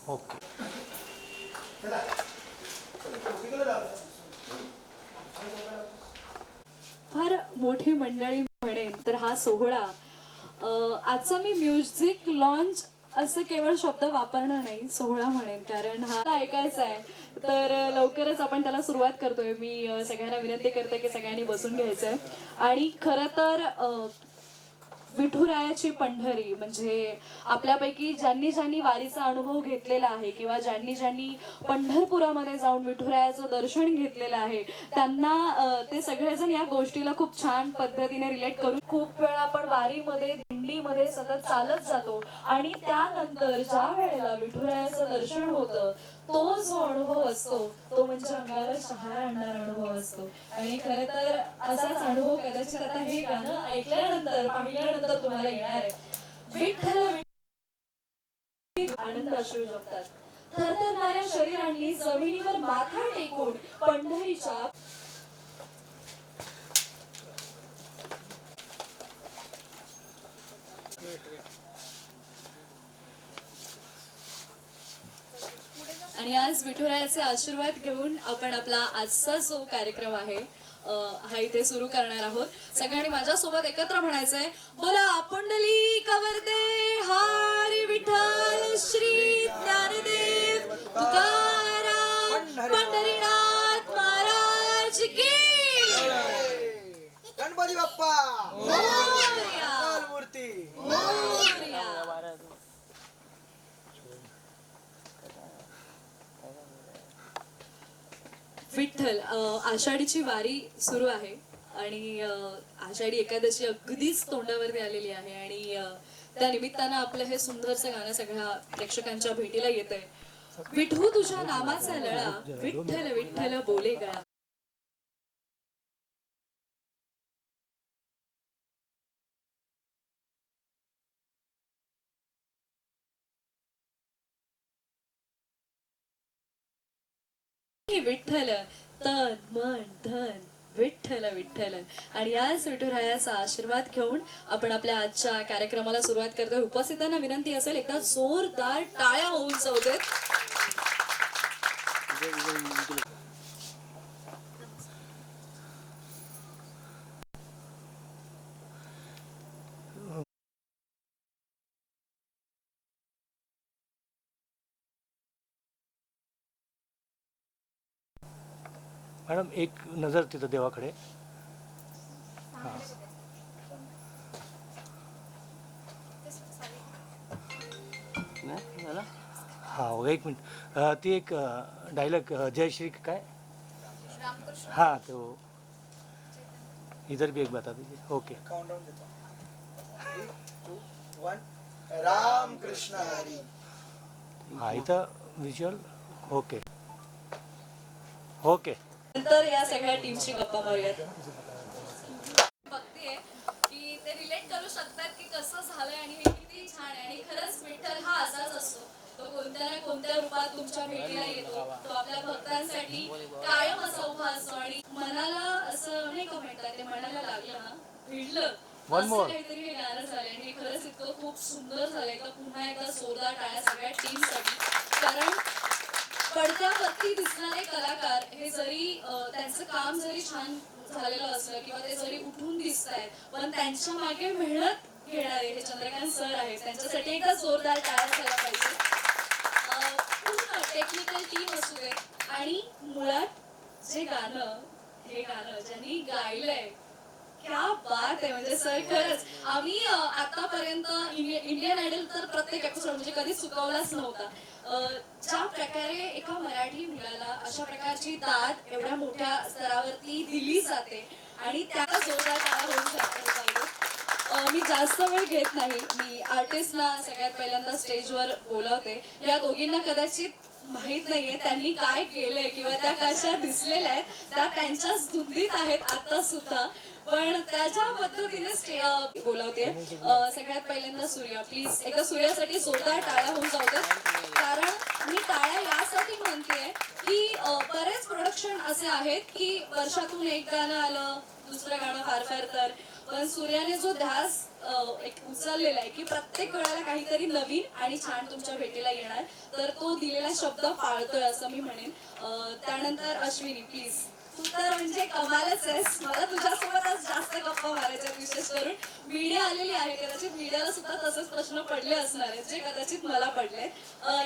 Okay. फार मोठी मंडळी म्हणेन तर हा सोहळा आजचा मी म्युझिक लॉन्च असं केवळ शब्द वापरणार नाही, सोहळा म्हणेन, कारण हा ऐकायचा आहे. तर लवकरच आपण त्याला सुरुवात करतोय. मी सगळ्यांना विनंती करते की सगळ्यांनी बसून घ्यायचंय. आणि खरं तर विठुरायाची पंढरी म्हणजे आपल्यापैकी ज्यांनी ज्यांनी वारीचा अनुभव घेतलेला आहे किंवा ज्यांनी ज्यांनी पंढरपुरामध्ये जाऊन विठुरायाचं दर्शन घेतलेलं आहे त्यांना ते सगळेजण या गोष्टीला खूप छान पद्धतीने रिलेट करून खूप वेळा आपण वारीमध्ये दिंडीमध्ये सतत चालत जातो आणि त्यानंतर ज्या वेळेला विठुरायाचं दर्शन होतं तो जो अनुभव असतो तो म्हणजे अंगावर शहारा आणणारा अनुभव असतो. आणि खरं तर असाच अनुभव कदाचित आता हे गाणं ऐकल्यानंतर पाहिल्यानंतर तुम्हाला येणार आहे. विठ्ठल आनंद असू शकतात. थरथरणाऱ्या शरीरांनी जमिनीवर माथा टेकून पंढरीच्या आणि आज विठुरायाचे आशीर्वाद घेऊन आपण आपला आजचा जो कार्यक्रम आहे हा इथे सुरू करणार आहोत. सगळ्यांनी माझ्यासोबत एकत्र म्हणायचंय, बोला पुंडलिक वरदे हरी विठ्ठल श्री ज्ञानदेव तुकाराम पंढरीनाथ महाराज की. गणपती बाप्पा मोरया. मूर्ती मोरया. विठ्ठल आषाढीची वारी सुरू आहे आणि आषाढी एकादशी अगदीच तोंडावरती आलेली आहे आणि त्या निमित्तानं आपलं हे सुंदरचं गाणं सगळ्या प्रेक्षकांच्या भेटीला येत आहे. विठू तुझ्या नामाचा लळा विठ्ठल विठ्ठल बोले गळा. विठ्ठल तन मन धन विठ्ठल विठ्ठल. आणि याच विठुरायाचा आशीर्वाद घेऊन आपण आपल्या आजच्या कार्यक्रमाला सुरुवात करतोय. उपस्थितांना विनंती असेल एकदा जोरदार टाळ्या होऊन जाऊ देत. मॅडम एक नजर तिथं देवाकडे. हां हो एक मिनिट ती एक डायलॉग जयश्री काय हाँ तो इधर भी एक बता दीजिए ओके काउंटडाउन देता हूं 3 2 1 राम कृष्ण हरी हाँ इथं विज्युअल ओके ओके नंतर या सगळ्या टीमची गप्पा मारूयात. बघतीये की ते रिलेट करू शकतात की कसं झालंय आणि हे किती छान आहे आणि खरंच विठ्ठल हा असाच असतो. तो कोणत्या ना कोणत्या रूपात तुमच्या भेटीला येतो. तो आपल्या भक्तांसाठी कायम असा उभा असतो आणि मनाला असं नाही का म्हणतात ते मनाला लागलं ना भिडलं असं काहीतरी हे गाणं झालंय आणि हे खरंच इतकं खूप सुंदर झालंय का पुन्हा एकदा जोरदार टाळ्या सगळ्या टीमसाठी. कारण पडद्यावरती दिसणारे कलाकार हे जरी त्यांचं काम जरी छान झालेलं असलं किंवा ते जरी उठून दिसत आहेत पण त्यांच्या मागे मेहनत घेणारे हे चंद्रकांत सर आहेत. त्यांच्यासाठी एकदा जोरदार टाळ्या झाला पाहिजे. पूर्ण टेक्निकल टीम असू दे आणि मुळात जे गाणं हे गाणं ज्यांनी गायलंय क्या बात आहे. म्हणजे सर खरंच आम्ही आतापर्यंत इंडियन आयडल तर प्रत्येक एपिसोड म्हणजे कधीच चुकवलाच नव्हता. ज्या प्रकारे एका मराठी मुलाला अशा प्रकारची दाद एवढ्या मोठ्या स्तरावरती दिली जाते आणि त्याला जोरदार टाळ्या होऊन जायला मी जास्त वेळ घेत नाही. मी आर्टिस्टला सगळ्यात पहिल्यांदा स्टेजवर बोलवते. या दोघींना कदाचित माहित नाहीये त्यांनी काय केलंय किंवा त्या कशा दिसलेल्या आहेत. त्या त्यांच्याच धुंदीत आहेत आता सुद्धा पण त्याच्या पद्धतीने बोलवते. सगळ्यात पहिल्यांदा सूर्या प्लीज एकदा सूर्यासाठी जोरदार टाळ्या होऊन जाऊ दे. कारण मी टाळ्या यासाठी म्हणतेय की बरेच प्रोडक्शन असे आहेत की वर्षातून एक गाणं आलं दुसरं गाणं फार फार तर पण सूर्याने जो ध्यास एक उचललेला आहे की प्रत्येक वेळेला काहीतरी नवीन आणि छान तुमच्या भेटीला येणार तर तो दिलेला शब्द पाळतोय असं मी म्हणेन. त्यानंतर अश्विनी प्लीज तू तर म्हणजे कमालच आहेस. मला तुझ्यासोबत आज जास्त गप्पा मारायच्या विशेष करून मीडिया आलेली आहे. कदाचित मीडियाला सुद्धा तसेच प्रश्न पडले असणार आहेत जे कदाचित मला पडले.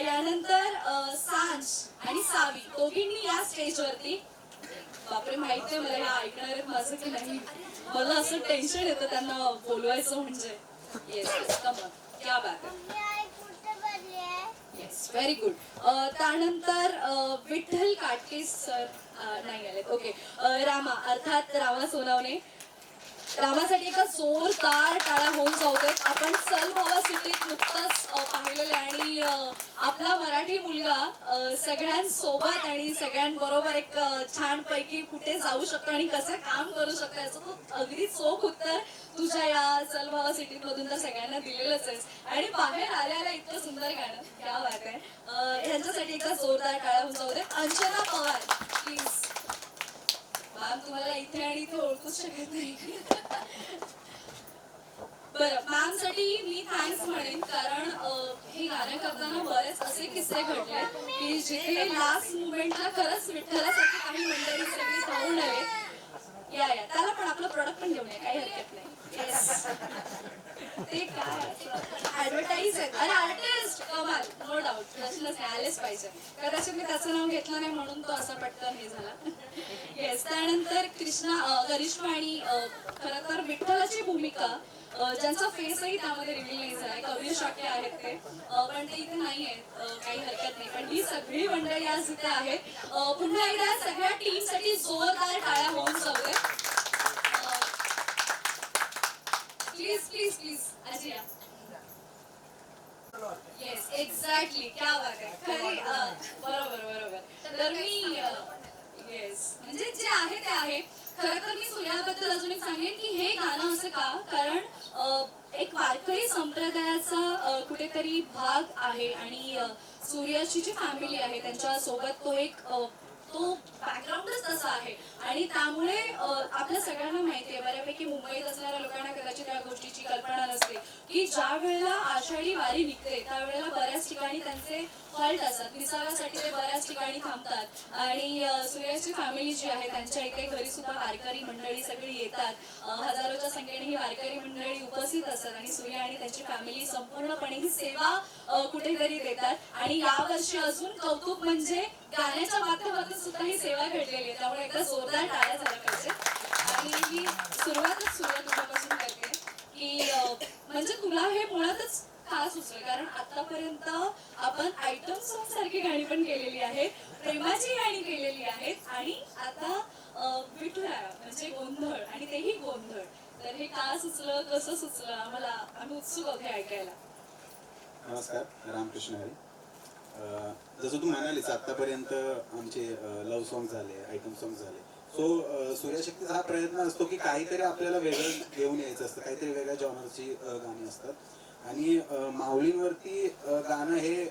यानंतर सांज आणि सावी दोघींनी या स्टेजवरती बापरे माहितीये मला हे ऐकणार आहेत माझं की नाही. मला असं टेन्शन येतं त्यांना बोलवायचं म्हणजे. येस कमॉन क्या बात आहे. Yes very good. त्यानंतर विठ्ठल काटके सर नाही आलेत. ओके रामा अर्थात रामा सोनावणे. रामासाठी एका जोरदार टाळ्या होऊन जाऊ देत. आपण चल बाबा सिटीत नुकतंच पाहिलेले आणि आपला मराठी मुलगा सगळ्यांसोबत आणि सगळ्यांबरोबर एक छानपैकी कुठे जाऊ शकतो आणि कसं काम करू शकतो याचं तू अगदी चोख उत्तर तुझ्या या चल बाबा सिटीत मधून तर सगळ्यांना दिलेलंच आहेस आणि बाहेर आल्याला इतकं सुंदर गाणं क्या बात आहे. ह्यांच्यासाठी एकदा जोरदार टाळ्या होऊन जाऊ दे. अंजना पवार प्लीज. मॅम तुम्हाला इथे आणि इथे ओळखूच शकत नाही. बरं मॅम साठी मी थँक्स म्हणेन कारण हे गाणं करताना बरेच असे किस्से घडले की जिथे लास्ट मुमेंटला खरंच विठ्ठलासाठी काही मंडळी सगळी धावून आले. या त्याला पण आपलं प्रोडक्ट पण घेऊन ये काही हरकत नाही. ते काय ऍडव्हर्टाईज आहेत आणि आर्टिस्ट कमाल नो डाऊट प्रश्नच नाही आलेच पाहिजे. कदाचित मी त्याचं नाव घेतलं नाही म्हणून तो असा पटकन हे झाला. येस त्यानंतर करिश्मा आणि खरं तर विठ्ठलाची भूमिका ज्यांचा फेसही त्यामध्ये रिव्हील नाही झालाय कबीर शाक्य आहेत ते पण ते इथे नाही आहेत काही हरकत नाही. पण ही सगळी मंडळी आज इथे आहेत. पुन्हा एकदा सगळ्या टीम साठी जोरदार टाळ्या होऊन जाऊ दे. प्लीज प्लीज प्लीज अजिया. येस एक्झॅक्टली क्या बात आहे. खरी बरोबर बरोबर. तर मी येस म्हणजे जे आहे ते आहे. खरं तर मी सूर्याबद्दल अजून एक सांगेन की हे गाणं असं का कारण एक वारकरी संप्रदायाचा कुठेतरी भाग आहे आणि सूर्याची जी फॅमिली आहे त्यांच्या सोबत तो एक तो बॅकग्राऊंडच तसा आहे आणि त्यामुळे आपल्या सगळ्यांना माहिती आहे बऱ्यापैकी मुंबईत असणाऱ्या लोकांना कदाचित या गोष्टीची कल्पना नसते की ज्या वेळेला आषाढी वारी निघते त्यावेळेला बऱ्याच ठिकाणी त्यांचे हॉल्ट असतात. विसाव्यासाठी ते बऱ्याच ठिकाणी थांबतात आणि सूर्याची फॅमिली जी आहे त्यांच्या एके घरी सुद्धा वारकरी मंडळी सगळी येतात. हजारोच्या संख्येने ही वारकरी मंडळी उपस्थित असतात आणि सूर्य आणि त्यांची फॅमिली संपूर्णपणे ही सेवा कुठेतरी देतात आणि यावर्षी अजून कौतुक म्हणजे गाण्याच्या माध्यमातून सुद्धा ही सेवा घडलेली आहे. त्यामुळे एकदा जोरदार टाळ्या झाल्या पाहिजे. आणि ही सुरुवातच सूर्य तुझ्यापासून करते की म्हणजे तुला हे मुळातच का सुचलं? कारण आतापर्यंत आपण आयटम सॉन्ग सारखी गाणी पण केलेली आहेत, प्रेमाची गाणी केलेली आहेत आणि आता विठुराया म्हणजे गोंधळ, आणि तेही गोंधळ. तर हे का सुचलं, कसं सुचलं, आम्ही उत्सुक आहोत हे ऐकायला. नमस्कार, रामकृष्ण हरी. जसं तू म्हणालीस आतापर्यंत आमचे लव्ह सॉन्ग झाले, आयटम सॉन्ग झाले. सो सूर्यशक्तीचा हा प्रयत्न असतो की काहीतरी आपल्याला वेगळं घेऊन यायचं असतं, काहीतरी वेगळ्या जॉनरची गाणी असतात. आणि माऊलींवरती गाणं हे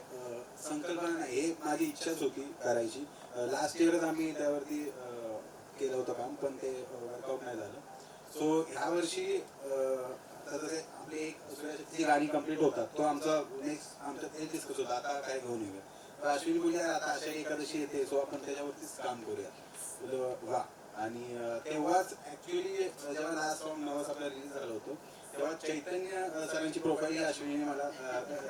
संकल्पना नाही, हे माझी इच्छाच होती करायची. लास्ट इयरच आम्ही त्यावरती केलं होतं काम, पण ते वर्कआउट नाही झालं. सो ह्या वर्षी आता जसे आपली एक सूर्यशक्तीची गाणी कम्प्लीट होतात, तो आमचा नेक्स्ट आमचा तेच डिस्कस होता, आता काय घेऊन येऊया. तर अश्विनी बोलले आता आषाढी एकादशी येते, सो आपण त्याच्यावरतीच काम करूया. वा. आणि तेव्हाच ऍक्च्युली जेव्हा लास्ट सॉन्ग नवाच आपला रिलीज झालं होतं, तेव्हा चैतन्य सरांची प्रोफाईल अश्विनीने मला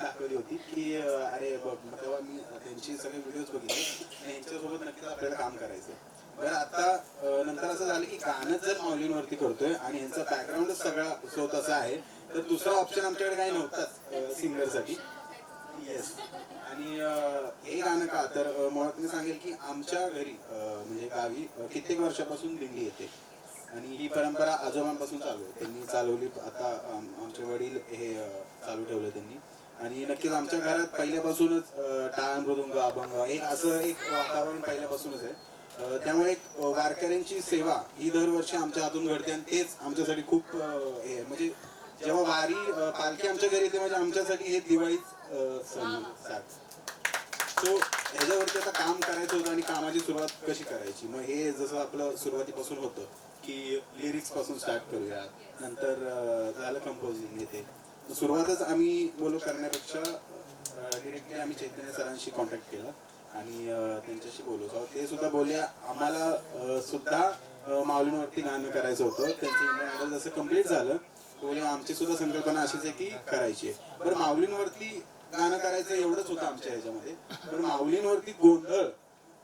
दाखवली होती की अरे बघ. तेव्हा मी त्यांची सगळे व्हिडिओज बघितले आणि यांच्यासोबत नक्कीच आपल्याला काम करायचं. बरं, आता नंतर असं झालं की गाणंच जर माऊलींवरती करतोय आणि यांचा बॅकग्राऊंडच सगळा स्वतः असा आहे, तर दुसरा ऑप्शन आमच्याकडे काही नव्हताच सिंगरसाठी. येस. आणि हे गाणं का, तर मुळात मी सांगेल की आमच्या घरी म्हणजे गावी कित्येक वर्षापासून दिंडी येते आणि ही परंपरा आजोबांपासून चालू आहे. त्यांनी चालवली, आता आमचे वडील हे चालू ठेवलं त्यांनी. आणि नक्कीच आमच्या घरात पहिल्यापासूनच टाळ, मृदुंग, अभंग एक असं एक वातावरण पहिल्यापासूनच आहे. त्यामुळे एक वारकऱ्यांची सेवा ही दरवर्षी आमच्या हातून घडते आणि तेच आमच्यासाठी खूप हे म्हणजे जेव्हा वारी पालखी आमच्या घरी येते म्हणजे आमच्यासाठी हे दिवाळीच सण. सो ह्याच्यावरती आता काम करायचं होतं आणि कामाची सुरुवात कशी करायची. मग हे जसं आपलं सुरुवातीपासून होतं की लिरिक्स पासून स्टार्ट करूया, नंतर झालं कंपोजिंग येते. सुरुवातच आम्ही बोलू करण्यापेक्षा डिरेक्टली आम्ही चैतन्य सरांशी कॉन्टॅक्ट केला आणि त्यांच्याशी बोलू. ते सुद्धा बोलले आम्हाला सुद्धा माऊलींवरती गाणं करायचं होतं. त्यांचं इंडियन आयडल जसं कम्प्लीट झालं बोले आमची सुद्धा संकल्पना अशीच आहे की करायची आहे. बरं, माऊलींवरती गाणं करायचं एवढंच होतं आमच्या ह्याच्यामध्ये. पण माऊलींवरती गोंधळ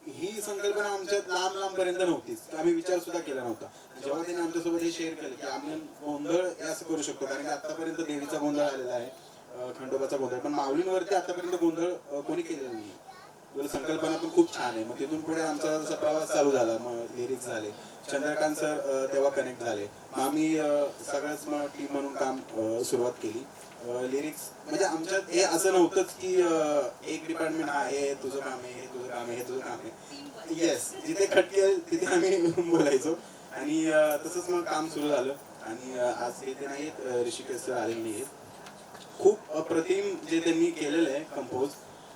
ही संकल्पना आमच्या लांब पर्यंत नव्हतीच, आम्ही विचार सुद्धा केला नव्हता. जेव्हा त्यांनी आमच्यासोबत हे शेअर केलं की आम्ही गोंधळ असं करू शकतो, कारण की आतापर्यंत देवीचा गोंधळ आलेला आहे, खंडोबाचा गोंधळ, पण माऊलींवरती आतापर्यंत गोंधळ कोणी केलेला नाही. संकल्पना पण खूप छान आहे. मग तिथून पुढे आमचा जसा प्रवास चालू झाला, मग लिरिक्स झाले, चंद्रकांत सर तेव्हा कनेक्ट झाले, मग आम्ही सगळ्याच मग टीम म्हणून काम सुरुवात केली. लिरिक्स म्हणजे आमच्यात हे असं नव्हतंच की एक डिपार्टमेंट हा हे तुझं काम आहे, हे तुझं काम आहे, हे तुझं काम आहे. येस, जिथे खटकी आहे तिथे आम्ही बोलायचो आणि तसंच मग काम सुरू झालं. आणि आज येते नाहीत, ऋषिकेश सर आलेले नाहीत. खूप अप्रतिम जे त्यांनी केलेलं आहे कंपोज,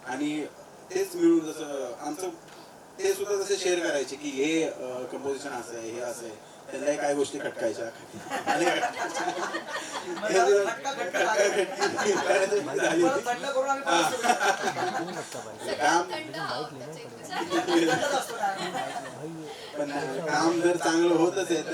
आणि तेच मिळून जसं आमचं ते सुद्धा जसे शेअर करायचे की हे कंपोजिशन असं आहे, हे असं आहे, त्यांनाही काही गोष्टी खटकायच्या पण काम जर चांगलं होत असेल तर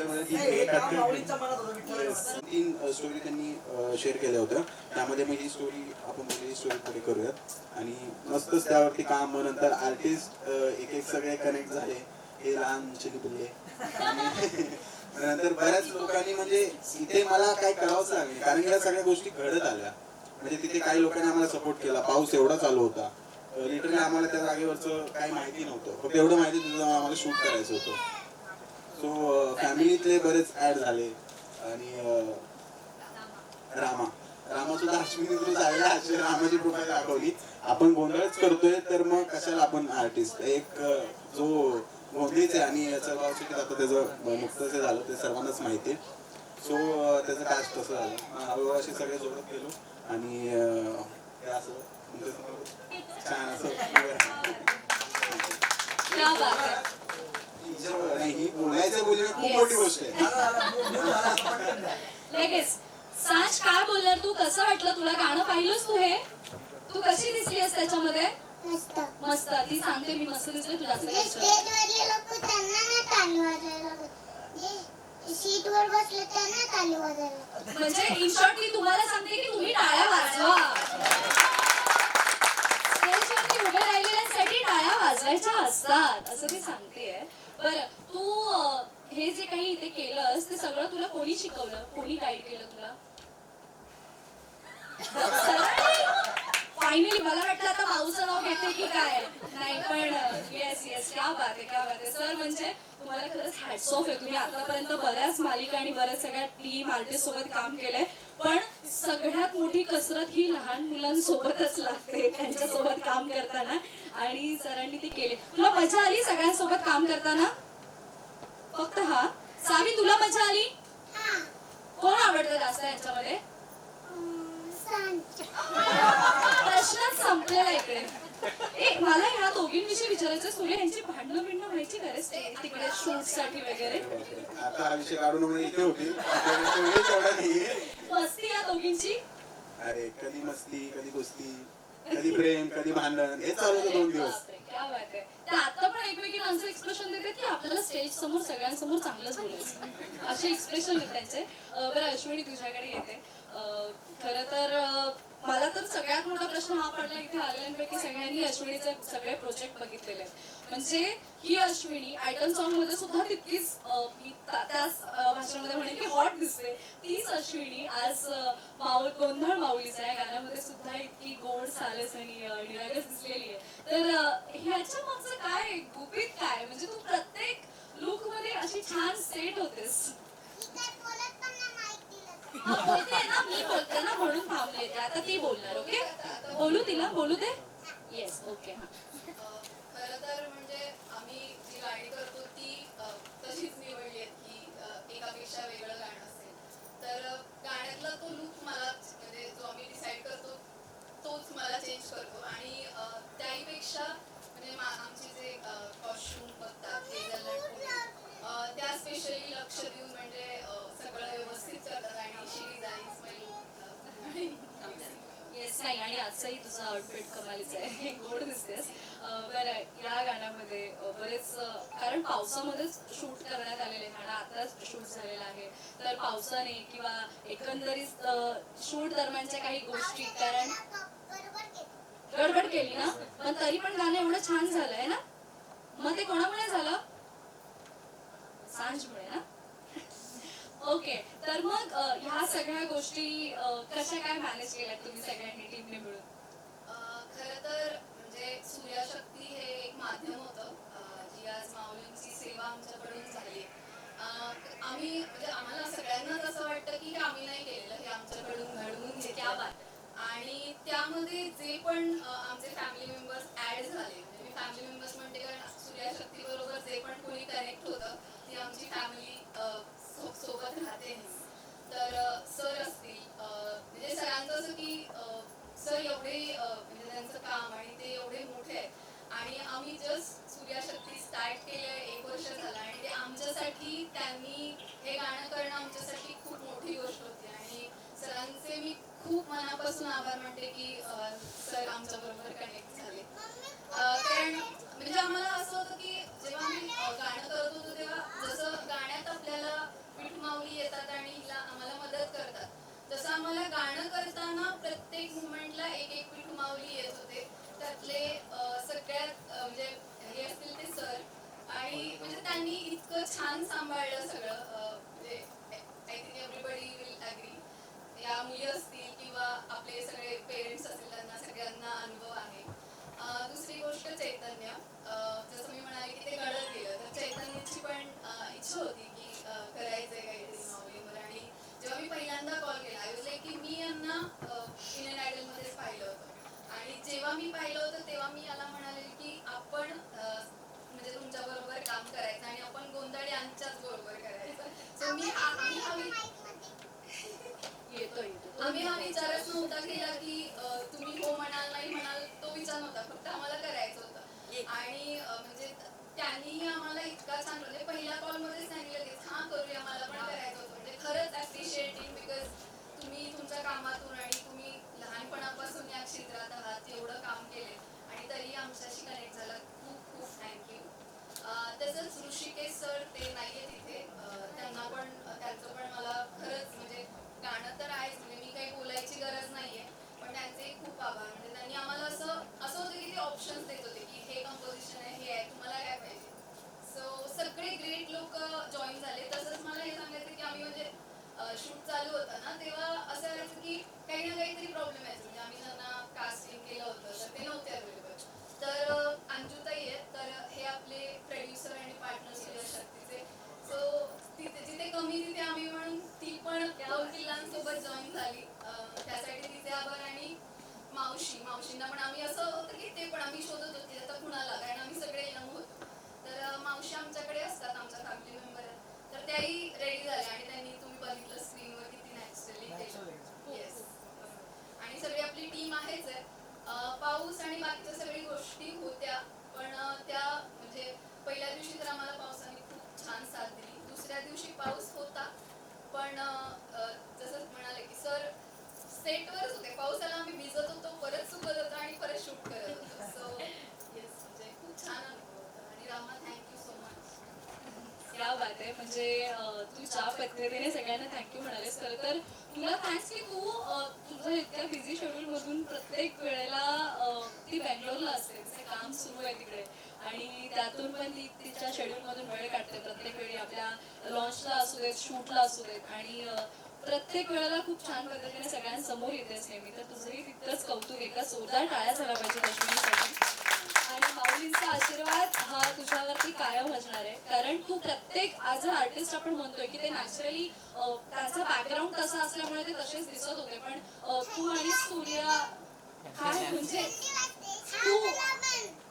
3 स्टोरी त्यांनी शेअर केल्या होत्या. त्यामध्ये मग ही स्टोरी आपण ही स्टोरी पुढे करूयात आणि मस्तच त्यावरती काम. नंतर आर्टिस्ट एक सगळे कनेक्ट झाले, हे लहान चिलिपिल्ले. नंतर बऱ्याच लोकांनी म्हणजे इथे मला काय करावंच लागले, कारण या सगळ्या गोष्टी घडत आल्या. म्हणजे तिथे काही लोकांनी आम्हाला सपोर्ट केला. पाऊस एवढा चालू होता, लिटरली आम्हाला त्या जागेवरचं काही माहिती नव्हतं, फक्त एवढं माहिती होतं आम्हाला शूट करायचं होतं. सो फॅमिलीतले बरेच ऍड झाले आणि रामा सुद्धा अश्विनी थ्रू झालेला. रामाची प्रोफाईल दाखवली, आपण गोंधळच करतोय तर मग कशाला आपण आर्टिस्ट. एक जो गोंधळीच आहे आणि याचं गावसाठी आता त्याचं मुक्तचे झालं ते सर्वांनाच माहिती आहे. सो त्याचं कास्ट तसं झालं. हळूहळू असे सगळे जोडत गेलो आणि हे असं छान असं नाही बोलायचं बोलणं खूप मोठी गोष्ट आहे. लगेच साज काय बोलणार तू, कसं वाटलं तुला गाणं? पाहिलंस तू हे? तू कशी दिसलीस त्याच्यामध्ये? मस्त मस्त. ती सांगते मी मस्त दिसले, तू जास्त जे दिसली. स्टेजवरले लोक त्यांना ना ताली वाजायला लागत, जे सीटवर बसले त्यांना ताली वाजायला लागत. म्हणजे इन शॉर्ट ती तुम्हाला सांगते की तुम्ही टाळ्या वाजवा. स्टेजवरती उभे राहिलेल्यांसाठी टाळ्या वाजवायच्या असतात असं ती सांगतेय. बरं, तू हे जे काही इथे केलंस ते सगळं तुला कोणी शिकवलं, कोणी गाईड केलं तुला? सरांनी? फायनली मला वाटलं आता माऊचं नाव घेते की काय नाही पण येस येस क्या बात आहे क्या बात आहे सर. म्हणजे तुम्हाला खरंच हॅट्स ऑफ आहे. तुम्ही आतापर्यंत बऱ्याच मालिका आणि बऱ्याच सगळ्या टीम आर्टिस्ट सोबत काम केलंय पण सगळ्यात मोठी कसरत ही लहान मुलांसोबतच लागते त्यांच्यासोबत काम करताना आणि सरांनी ती केली. तुला मजा आली सगळ्यांसोबत काम करताना? फक्त हा सावी तुला मजा आली? कोण आवडतं जास्त यांच्यामध्ये? प्रश्नच संपलेला इकडे. मला ह्या दोघींविषयी विचारायचं सूर्य यांची भांडणं बिंडणं व्हायची गरज तिकडे शूट साठी वगैरे? आता हा विषय काढून म्हणजे इथे होती तेवढा नाहीये. मस्ती या दोघींची? अरे कधी मस्ती कधी कुस्ती कधी प्रेम कधी भांडण हे चालू होतं 2 दिवस. बापरे, क्या बात आहे. ते आता पण एकमेकीला असं एक्सप्रेशन देते की आपल्याला स्टेज समोर सगळ्यांसमोर चांगलंच बोलायचं असे एक्सप्रेशन आहेत त्यांचे. बरं अश्विनी तुझ्याकडे येते. खरं तर मला तर सगळ्यात मोठा प्रश्न हा पडला इथे आलेल्यांपैकी सगळ्यांनी अश्विनीचे सगळे प्रोजेक्ट बघितलेले आहेत. म्हणजे ही अश्विनी आयटम सॉन्ग मध्ये सुद्धा तितकीच मी त्याच भाषेमध्ये म्हणेन की हॉट दिसते. तीच अश्विनी आज गोंधळ माऊलीचा या गाण्यामध्ये सुद्धा इतकी गोड सालस आणि निरागस दिसलेली आहे. तर ह्याच्या मागचं काय गुपित काय? म्हणजे तू प्रत्येक लुक मध्ये अशी छान सेट होतेस. बोलते ना मी बोलते ना म्हणून थांबले ते. आता ती बोलणार. ओके बोलू तिला बोलू दे. Yes okay. हा खरं तर म्हणजे आम्ही जी गाणी करतो ती तशीच निवडली आहे की एकापेक्षा वेगळं गाणं असेल तर गाण्यातला तो लुक मला म्हणजे जो आम्ही डिसाईड करतो तोच मला चेंज करतो आणि त्याहीपेक्षा म्हणजे आमचे जे कॉस्ट्युम बघतात त्या स्पेशली लक्ष देऊन म्हणजे सगळं व्यवस्थित करतात आणि शी डिझाईन्स येस नाही आणि आजचाही तुझा आउटफिट कमालीचा आहे. गोड दिसतेस. बरं या गाण्यामध्ये बरेच कारण पावसामध्येच शूट करण्यात आलेले गाणं आताच शूट झालेलं आहे तर पावसाने किंवा एकंदरीत शूट दरम्यानच्या काही गोष्टी कारण गडबड केली ना पण तरी पण गाणं एवढं छान झालंय ना. मग ते कोणामुळे झालं? सांजमुळे ना. ओके तर मग ह्या सगळ्या गोष्टी कशा काय मॅनेज केल्यात तुम्ही सगळ्यांनी टीमने मिळून? खरं तर म्हणजे सूर्यशक्ती हे एक माध्यम होतं जी आज माऊलींची सेवा आमच्याकडून झाली. आम्ही म्हणजे आम्हाला सगळ्यांनाच असं वाटतं की आम्ही नाही केलेलं हे आमच्याकडून घडवून घेतलं आणि त्यामध्ये जे पण आमचे फॅमिली मेंबर्स ऍड झाले म्हणजे मी फॅमिली मेंबर्स म्हणते कारण सूर्यशक्ती बरोबर जे पण कोणी कनेक्ट होतं ती आमची फॅमिली सोबत राहते. तर सर असतील म्हणजे सरांचं असं की सर एवढे म्हणजे त्यांचं काम आणि ते एवढे मोठे आहेत आणि आम्ही जस्ट सूर्यशक्ती स्टार्ट केलं 1 वर्ष झालं आणि ते आमच्यासाठी त्यांनी हे गाणं करणं आमच्यासाठी खूप मोठी गोष्ट होती आणि सरांचे मी खूप मनापासून आभार मानते की सर आमच्या बरोबर कनेक्ट झाले. कारण म्हणजे आम्हाला असं होतं की जेव्हा आम्ही गाणं करत होतो तेव्हा जसं गाण्यात आपल्याला विठू माऊली येतात आणि हिला आम्हाला मदत करतात तसं आम्हाला गाणं करताना प्रत्येक मुमेंटला एक विठू माऊली येत होते. त्यातले सगळ्यात म्हणजे हे असतील ते सर आणि म्हणजे त्यांनी इतकं छान सांभाळलं सगळं म्हणजे I think everybody will agree. या मुली असतील किंवा आपले सगळे पेरेंट्स असतील त्यांना सगळ्यांना अनुभव आहे. दुसरी गोष्ट चैतन्य जसं मी म्हणाले की ते घडत गेलं तर चैतन्याची पण इच्छा होती की करायचंय काहीतरी माऊलीवर आणि जेव्हा मी पहिल्यांदा कॉल केला आय वाज लाईक की मी यांना इंडियन आयडलमध्येच पाहिलं होतं आणि जेव्हा मी पाहिलं होतं तेव्हा मी याला म्हणाले की आपण म्हणजे तुमच्या बरोबर काम करायचं आणि आपण गोंधळ यांच्याच बरोबर करायचं. सो आम्ही हा विचारच नव्हता केला की तुम्ही हो म्हणाल नाही म्हणाल तो विचार नव्हता फक्त आम्हाला करायचं होतं आणि म्हणजे त्यांनीही आम्हाला इतका छान म्हणजे पहिल्या कॉलमध्ये सांगितलं की हा करूया मला पण करायचं होतं म्हणजे खरंच ॲप्रिशिएटिंग बिकॉज तुम्ही तुमच्या कामातून आणि तुम्ही लहानपणापासून या क्षेत्रात आहात एवढं काम केले आणि तरी आमच्याशी कनेक्ट झाला. खूप खूप थँक्यू. तसंच ऋषिकेश सर ते नाहीये तिथे त्यांना पण त्यांचं पण मला खरंच म्हणजे गाणं तर आहेच म्हणजे मी काही बोलायची गरज नाहीये पण त्यांचे खूप आभार म्हणजे त्यांनी आम्हाला असं होतं की ते ऑप्शन्स देत होते की हे कंपोजिशन आहे हे आहे तुम्हाला काय पाहिजे. सो सगळे ग्रेट लोक जॉईन झाले. तसंच मला हे सांगायचं की आम्ही म्हणजे शूट चालू होता ना तेव्हा असं व्हायचं की काही ना काहीतरी प्रॉब्लेम यायचं म्हणजे आम्ही त्यांना कास्टिंग केलं होतं तर ते नव्हते अवेलेबल. तर अंजुताई आहे, तर हे आपले प्रोड्युसर आणि पार्टनर सूर्यशक्तीचे. सो तिथे जिथे कमी तिथे आम्ही म्हणून ती पण 2 किल्लांसोबत जॉईन झाली. त्यासाठी तिचे आभार. आणि मावशींना पण आम्ही असं होतं की ते पण आम्ही शोधत होते आता कुणाला, कारण आम्ही सगळे यंग होतो. तर मावशी आमच्याकडे असतात, आमच्या फॅमिली मेंबर आहेत. तर त्याही रेडी झाल्या आणि त्यांनी तुम्ही बघितलं स्क्रीनवर किती नॅचरली केलं. येस. आणि सगळी आपली टीम आहेच आहे. पाऊस आणि बाकीच्या सगळी गोष्टी होत्या, पण त्या म्हणजे पहिल्या दिवशी तर आम्हाला पावसाने खूप छान साथ दिली. दुसऱ्या दिवशी पाऊस होता, पण जसं म्हणाले की सर सेटवरच होते, पाऊस आला आम्ही भिजत होतो, परत सुकत होतो आणि परत शूट करत होतो. सो येस, म्हणजे खूप छान अनुभव होता. आणि रामा, थँक्यू सो मच. क्या बात आहे. म्हणजे तू ज्या पद्धतीने सगळ्यांना थँक्यू म्हणालेस, खरं तर तुला थँक्स की तू तुझं इतक्या बिझी शेड्यूल मधून प्रत्येक वेळेला ती बँगलोरला असते, तिचं काम सुरू आहे तिकडे, आणि त्यातून पण ती तिच्या शेड्यूल मधून वेळ काढते प्रत्येक वेळी, आपल्या लॉन्चला असू देत, शूटला असू देत, आणि प्रत्येक वेळेला खूप छान पद्धतीने सगळ्यांसमोर येतेस नेहमी. तर तुझंही तितकंच कौतुक, एका जोरदार टाळ्या झाला पाहिजे अश्विनीसाठी. आणि माऊलींचा आशीर्वाद हा तुझ्यावरती कायम असणार आहे, कारण तू प्रत्येक ॲज अ आर्टिस्ट आपण म्हणतोय की ते नॅचरली त्याचा बॅकग्राऊंड तसा असल्यामुळे ते तसेच दिसत होते, पण तू आणि सूर्या काय म्हणजे तू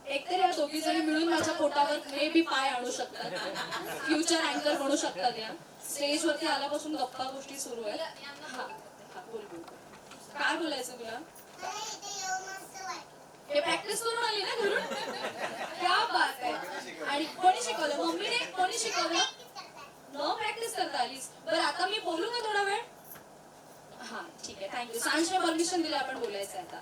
एकतर या दोघी जणी मिळून माझ्या पोटावर मे बी पाय आणू शकतात, फ्युचर अँकर म्हणू शकतात. या स्टेजवरती आल्यापासून गप्पा गोष्टी सुरू आहेत. हा, हा, बोल बोल. काय बोलायचं तुला? मला इथे येऊन मस्त वाटलं. हे प्रॅक्टिस करून आली ना घरून? क्या बात आहे. आणि कोणी शिकवलं? मम्मीने? कोणी शिकवलं? न प्रॅक्टिस करता आलीस? बरं, आता मी बोलू का थोडा वेळ? हा, ठीक आहे, थँक्यू. सांजने परमिशन दिलं आपण बोलायचं आता.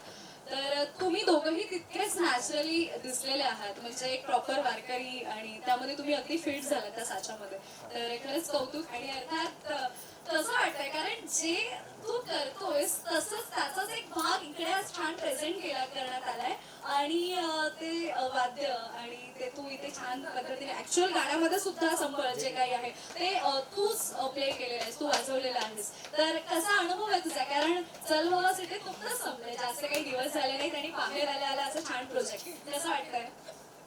तर तुम्ही दोघंही तितकेच नॅचरली दिसलेले आहात, म्हणजे एक प्रॉपर वारकरी, आणि त्यामध्ये तुम्ही अगदी फिट झालात त्या साच्यामध्ये. तर खरंच कौतुक. आणि अर्थात कसं वाटतंय, कारण जे तू करतोयस तसंच त्याचाच एक भाग इकडे आज छान प्रेझेंट करण्यात आलाय, आणि ते वाद्य आणि ते तू इथे छान पद्धतीने ऍक्च्युअल गाण्यामध्ये सुद्धा संबळ जे काही आहे ते तूच प्ले केलेलं आहेस, तू वाजवलेलं आहेस. तर कसा अनुभव आहे तुझा? कारण चल बाबा सिटी नुकतंच संपलंय, जास्त काही दिवस झाले नाहीत, आणि बाहेर आल्या असं छान प्रोजेक्ट, कसं वाटतंय?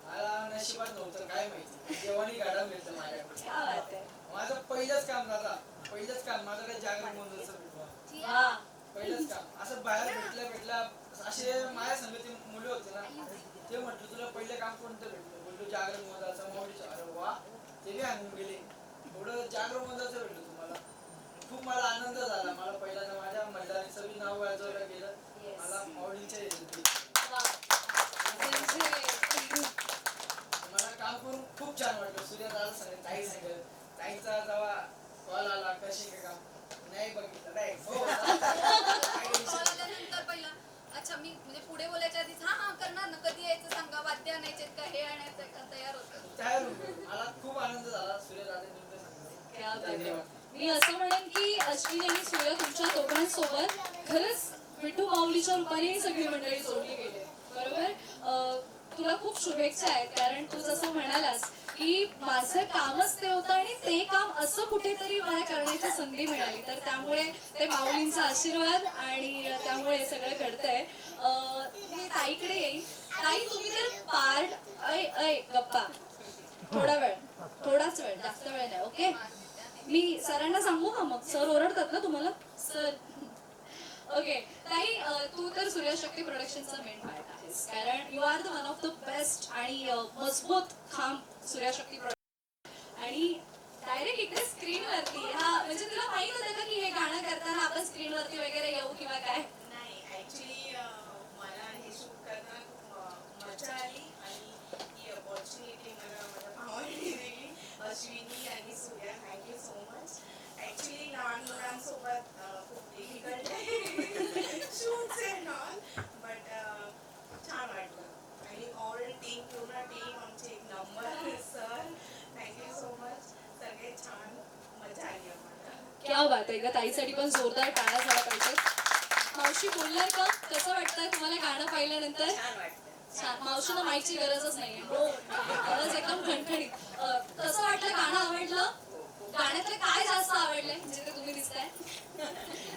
मला नशिबात नव्हतं काय माहिती, जेवणही गाडा मिळतं माझ्याकडे. क्या बात आहे. माझं पहिलंच काम दादा, पहिलंच काम माझं काय जागरण मंदिरचं भेटलं. हा. पहिलंच काम असं बाहेर भेटल्या असे माझ्या संगती मुलं होते ना, ते म्हटलं तुला पहिलं काम कोणतं भेटलं? बोलतो जागरण मंदिराचं माऊलीचं. अरे वा, ते बी आणून गेले. थोडं जागरण मंदिराचं भेटलं तुम्हाला. खूप मला आनंद झाला. मला पहिल्यांदा माझ्या मंडळाने सगळी नाव वाजवायला गेलं, मला माऊलीच्या येते. मला काम करून खूप छान वाटलं. सूर्या दादा सांगेल, ताई सांगेल, ताईचा जेव्हा कॉल आला कशी काय काम नाही बघितलं नाही हो नंतर पहिला अच्छा मी म्हणजे पुढे बोलायच्या आधीच हा करणार ना, कधी यायचं सांगा, वाद्य आणायचे का, हे आणायचं का, तयार होतं. तयार होतो. मला खूप आनंद झाला सूर्य दादा सांगितलं. धन्यवाद. मी असं म्हणेन की अश्विनी आणि सूर्य तुमच्या दोघांसोबत खरंच विठू माऊलीच्या रूपाने ही सगळी मंडळी जोडली गेली, बरोबर? तुला खूप शुभेच्छा आहेत, कारण तू जसं म्हणालास की माझं कामच ते होतं, आणि ते काम असं कुठेतरी मला करण्याची संधी मिळाली, तर त्यामुळे ते माऊलींचा आशीर्वाद, आणि त्यामुळे हे सगळं घडतंय. मी ताईकडे येईन. ताई, तुम्ही तर पार्ट गप्पा थोडाच वेळ, जास्त वेळ नाही, ओके? मी सरांना सांगू का मग? सर ओरडतात ना तुम्हाला? Sir okay. ताई, तू तर सूर्यशक्ती प्रोडक्शनचा मेन पार्ट आहेस, कारण you are the one of the best आणि मजबूत खांब सूर्यशक्ती प्रोडक्शन. आणि डायरेक्ट इकडे स्क्रीनवरती, हा म्हणजे तुला माहित होतं का की हे गाणं करताना आपण स्क्रीनवरती वगैरे येऊ किंवा काय? नाही, ऍक्च्युली मला हे शूट करताना खूप मजा आली, आणि ही अपॉर्च्युनिटी मला माझ्या भावाने दिली, अश्विनी आणि Surya. Thank you so much. Actually लहान मुलांसोबत खूप डिफिकल्ट आहे शूट्स अँड ऑल, बट छान वाटलं. आणि ऑल टीम, पूर्ण टीम आमची एक number. Sir thank you so much. सगळे छान, मजा आली आम्हाला. क्या बात आहे. ताईसाठी पण जोरदार टाळ्या झाला पाहिजे. मावशी बोललाय का? कसं वाटतंय तुम्हाला गाणं पाहिल्यानंतर? छान वाटलं. छान. मावशीला माईकची गरजच नाहीये, गरज एकदम खणखणीत. कसं वाटलं? गाणं आवडलं? गाण्यातलं काय जास्त आवडलंय? म्हणजे ते तुम्ही दिसताय,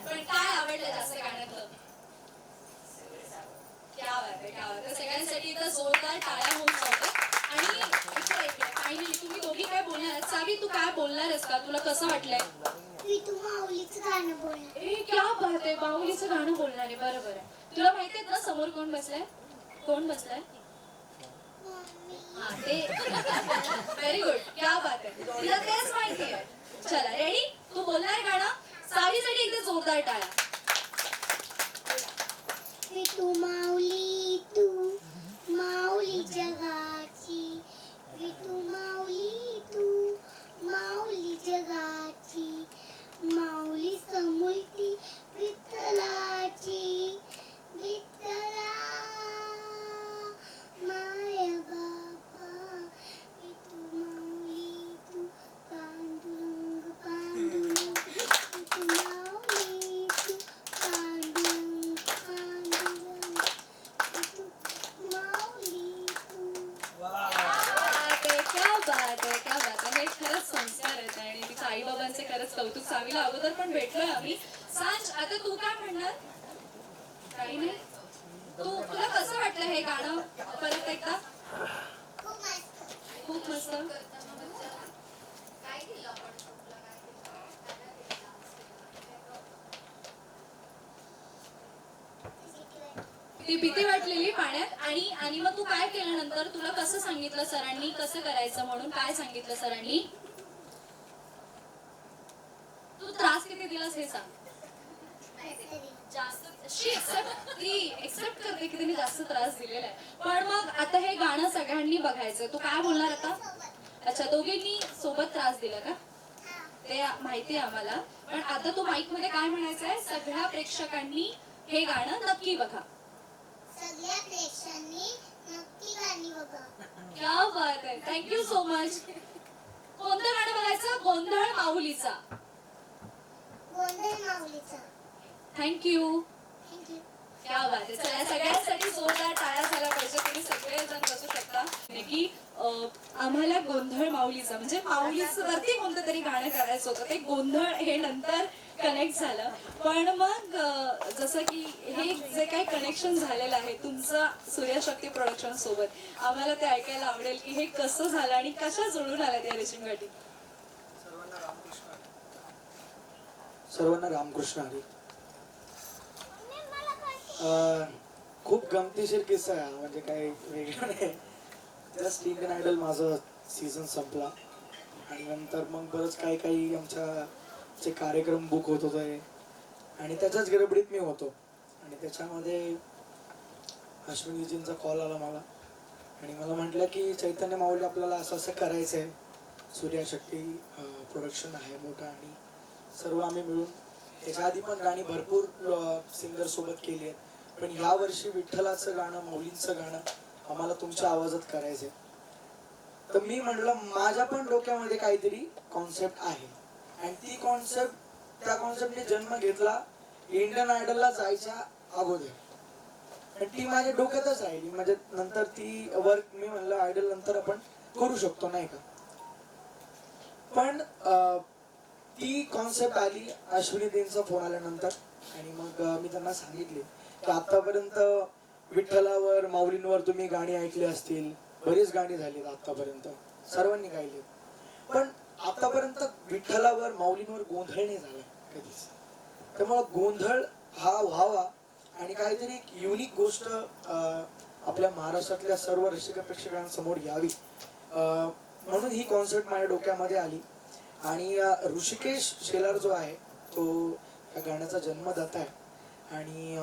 पण काय आवडलं जास्त गाण्यातलं? क्या बात आहे, क्या बात आहे. सगळ्यांसाठी इथं जोरदार टाळ्या होऊन जातात. आणि फायनली तुम्ही दोघी काय बोलणार आहेत? सावी, तू काय बोलणार आहेस का? तुला कसं वाटलंय? मी तू माऊलीचं गाणं बोलणार. ए क्या बात आहे, बाहुलीचं गाणं बोलणार आहे. बरोबर आहे. तुला माहिती आहे ना समोर कोण बसलाय? कोण बसलाय? हा, ते व्हेरी गुड, क्या बात आहे. तुला तेच माहिती आहे. चला रेडी, तू बोलणार गाणं. सावीसाठी एकदा जोरदार टाळ्या. मी तू माऊली जगाची. मी तू माऊली जगाची. माऊली समोरती विठ्ठलाची. विठ्ठला माय बापा. मी तू माऊली तू पांडुरंग पांडुरंग. मी तू माऊली तू पांडुरंग पांडुरंग. मी तू माऊली तू. क्या बात आहे, क्या बात आहे. हे खरंच संस्कार आहेत आणि तिच्या आई बाबांचे खरंच कौतुक. सावीला अगोदर पण भेटलोय आम्ही. सांज, आता तू काय म्हणणार? काही नाही. तुला कसं वाटलं हे गाणं परत एकदा? खूप मस्त. खूप मस्त. काय केलं आपण शूटला, काय केलं? ती भीती वाटलेली पाण्यात. आणि मग तू काय केलं नंतर? तुला कसं सांगितलं सरांनी कसं करायचं म्हणून? काय सांगितलं सरांनी? तू त्रास किती दिलास हे सांग. जास्त ती एक्सेप्ट करते की तिने जास्त त्रास दिलेला आहे. पण मग आता हे गाणं सगळ्यांनी बघायचं. तू काय बोलणार आता? अच्छा, दोघींनी सोबत त्रास दिला का? ते माहिती आहे आम्हाला. पण आता तू माईक मध्ये काय म्हणायचंय? सगळ्या प्रेक्षकांनी हे गाणं नक्की बघा. सगळ्या प्रेक्षकांनी नक्की गाणी बघा. क्या बात आहे, थँक्यू सो मच. कोणतं गाणं बघायचं? गोंधळ माऊलीचा. गोंधळ माऊलीचा. थँक्यू. थँक्यू. क्या बात आहे. चला, सगळ्यांसाठी जोरदार टाळ्या झाल्या पाहिजे. तुम्ही सगळेजण बसू शकता. की आम्हाला गोंधळ माऊलीचा म्हणजे माऊलीचं वरती कोणतं तरी गाणं करायचं होतं. ते गोंधळ हे नंतर कनेक्ट झालं. पण मग जसं की हे जे काही कनेक्शन झालेलं आहे तुमचं सूर्यशक्ती प्रोडक्शन सोबत, आम्हाला ते ऐकायला आवडेल की हे कसं झालं आणि कशा जुळून आल्या त्या रेशीम गाठी. सर्वांना रामकृष्ण हरी. खूप गमतीशीर किस्सा आहे. म्हणजे काही वेगळं नाही. जस्ट इंडियन आयडल माझं सीझन संपला आणि नंतर मग बरंच काही आमच्या जे कार्यक्रम बुक होत होते आणि त्याच्याच गडबडीत मी होतो. आणि त्याच्यामध्ये अश्विनीजींचा कॉल आला मला आणि मला म्हटलं की चैतन्य माऊली आपल्याला असं असं करायचं आहे. सूर्यशक्ती प्रोडक्शन आहे मोठं आणि सर्व आम्ही मिळून. त्याच्या आधी पण गाणी भरपूर सिंगर सोबत केली आहेत. पण ह्या वर्षी विठ्ठलाचं गाणं, माऊलींचं गाणं आम्हाला तुमच्या आवाजात करायचंय. तर मी म्हटलं माझ्या पण डोक्यामध्ये काहीतरी कॉन्सेप्ट आहे आणि ती त्या कॉन्सेप्टने जन्म घेतला इंडियन आयडलला जायच्या अगोदर. ती माझ्या डोक्यातच राहिली. म्हणजे नंतर ती वर्क मी म्हणलं आयडल नंतर आपण करू शकतो नाही का. पण ती कॉन्सेप्ट आली अश्विनीजींचा फोन आल्यानंतर आणि मग मी त्यांना सांगितले की आतापर्यंत विठ्ठलावर माऊलींवर तुम्ही गाणी ऐकली असतील, बरीच गाणी झालीत आतापर्यंत, सर्वांनी गायली. पण आतापर्यंत विठ्ठलावर माऊलींवर गोंधळ नाही झाला कधीच. त्यामुळे गोंधळ हा व्हावा आणि काहीतरी एक युनिक गोष्ट आपल्या महाराष्ट्रातल्या सर्व रसिक प्रेक्षकांसमोर यावी म्हणून ही कॉन्सेप्ट माझ्या डोक्यामध्ये आली. आणि ऋषिकेश शेलार जो आहे तो या गाण्याचा जन्मदाता आहे आणि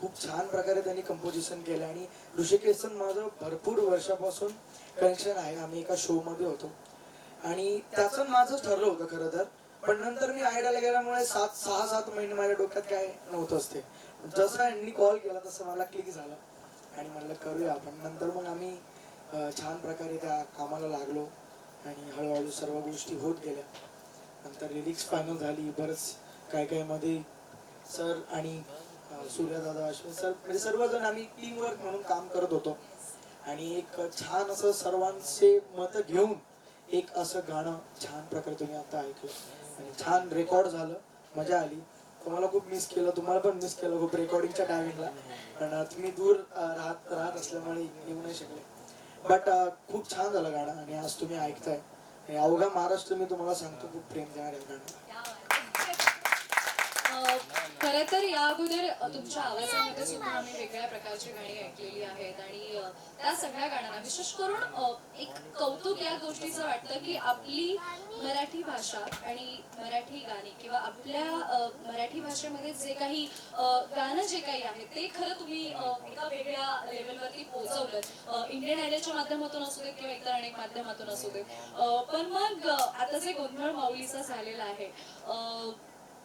खूप छान प्रकारे त्यांनी कंपोजिशन केलं. आणि ऋषिकेशन माझं भरपूर वर्षापासून कनेक्शन आहे. आम्ही एका शो मध्ये होतो आणि त्याचं माझं ठरलं होतं खरं तर. पण नंतर मी आयडियाला गेल्यामुळे 6-7 महिने माझ्या डोक्यात काय नव्हतंच ते. जसं यांनी कॉल केला तसं मला क्लिक झालं आणि म्हणलं करूया आपण. नंतर मग आम्ही छान प्रकारे त्या कामाला लागलो आणि हळूहळू सर्व गोष्टी होत गेल्या. नंतर लिरिक्स फायनल झाली. बरंच काय मध्ये सर आणि सूर्यदादा, अश्विन सर म्हणजे सर्वजण आम्ही टीम वर्क म्हणून काम करत होतो आणि एक छान असं सर्वांचे मत घेऊन एक असं गाणं छान प्रकारे तुम्ही आता ऐकलं आणि छान रेकॉर्ड झालं, मजा आली. तुम्हाला खूप मिस केलं, तुम्हाला पण मिस केलं खूप रेकॉर्डिंगच्या टायमिंगला, कारण तुम्ही दूर राहत असल्यामुळे येऊ नाही शकले. बट खूप छान झालं गाणं आणि आज तुम्ही ऐकताय. आणि अवघा महाराष्ट्र मी तुम्हाला सांगतो खूप प्रेम देणार आहे गाणं. खरं तर या अगोदर तुमच्या आवाजामध्ये सुद्धा आम्ही वेगळ्या प्रकारची गाणी ऐकलेली आहेत आणि त्या सगळ्या गाण्यांना विशेष करून एक कौतुक या गोष्टीचं वाटतं की आपली मराठी भाषा आणि मराठी गाणी किंवा आपल्या मराठी भाषेमध्ये जे काही गाणं जे काही आहे ते खरं तुम्ही एका वेगळ्या लेवलवरती पोहोचवलं. इंडियन आयडलच्या माध्यमातून असू देत किंवा इतर अनेक माध्यमातून असू देत. पण मग आता जे गोंधळ माऊलीचा झालेला आहे,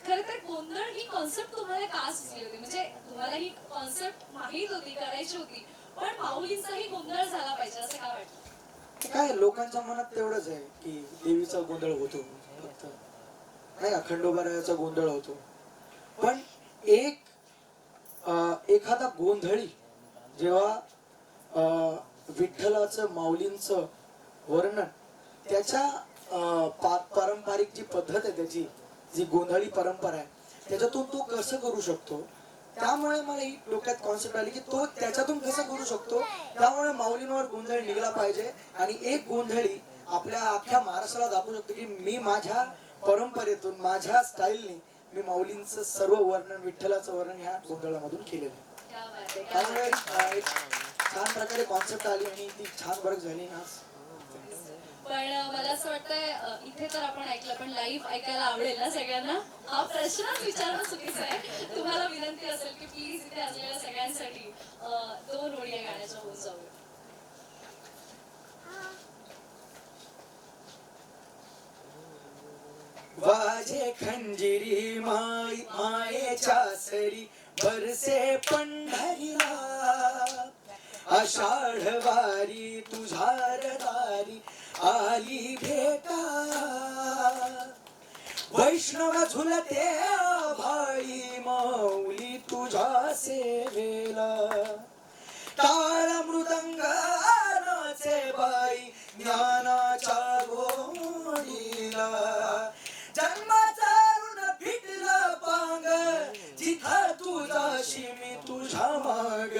खरं तर गोंधळ ही कॉन्सेप्ट तुम्हाला का सुचली होती? म्हणजे तुम्हाला ही कॉन्सेप्ट माहीत होती, करायची होती, पण माऊलींचाही गोंधळ झाला पाहिजे असं का वाटतं? काय लोकांच्या मनात तेवढंच आहे की देवीचा गोंधळ होतो फक्त, नाही का, खंडोबारायाचा गोंधळ होतो. पण एखादा गोंधळी जेव्हा विठ्ठलाचं माऊलींचं वर्णन त्याच्या पारंपरिक जी पद्धत आहे, त्याची जी गोंधळी परंपरा आहे, त्याच्यातून तो कसं करू शकतो, त्यामुळे मला ही डोक्यात कॉन्सेप्ट आली की तो त्याच्यातून कसं करू शकतो. त्यामुळे माऊलींवर गोंधळ निघला पाहिजे आणि एक गोंधळी आपल्या अख्ख्या महाराष्ट्राला दाखवू शकतो की मी माझ्या परंपरेतून, माझ्या स्टाईलने मी माऊलींचं सर्व वर्णन, विठ्ठलाचं वर्णन ह्या गोंधळामधून केलेलं आहे. त्यामुळे एक छान प्रकारे कॉन्सेप्ट आली आणि ती छान वर्क झाली आज. पण मला असं वाटतंय इथे तर आपण ऐकलं, पण लाईव्ह ऐकायला आवडेल ना सगळ्यांना? हा प्रश्नच विचारणं चुकीचं आहे. तुम्हाला विनंती असेल की प्लीज इथे असलेल्या सगळ्यांसाठी 2 ओळी या गाण्याच्या होऊन जाऊया. वाजे खंजिरी मायेच्या सरी बरसे पंढरीला, आषाढ वारी तुझ्या दारी आली भेटा, वैष्णव झुलते भाळी माऊली तुझ्या सेवेला, टाळ मृदंग नाचे बाई ज्ञानाच्या गोडीला, जन्माचा ऋण फिटलं पांग जिथं तू जाशी मी तुझ्या माग,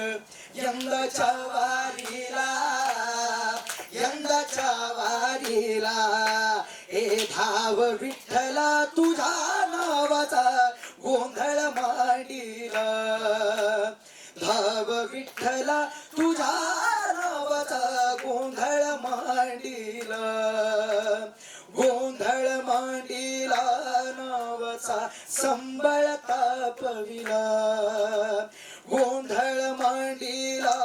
यंदाच्या वारीला हे धाव विठ्ठला तुझ्या नावाचा गोंधळ मांडीला, धाव विठ्ठला तुझ्या नावाचा गोंधळ मांडीला, गोंधळ मांडीला नावाचा संबळ तापविला, गोंधळ मांडीला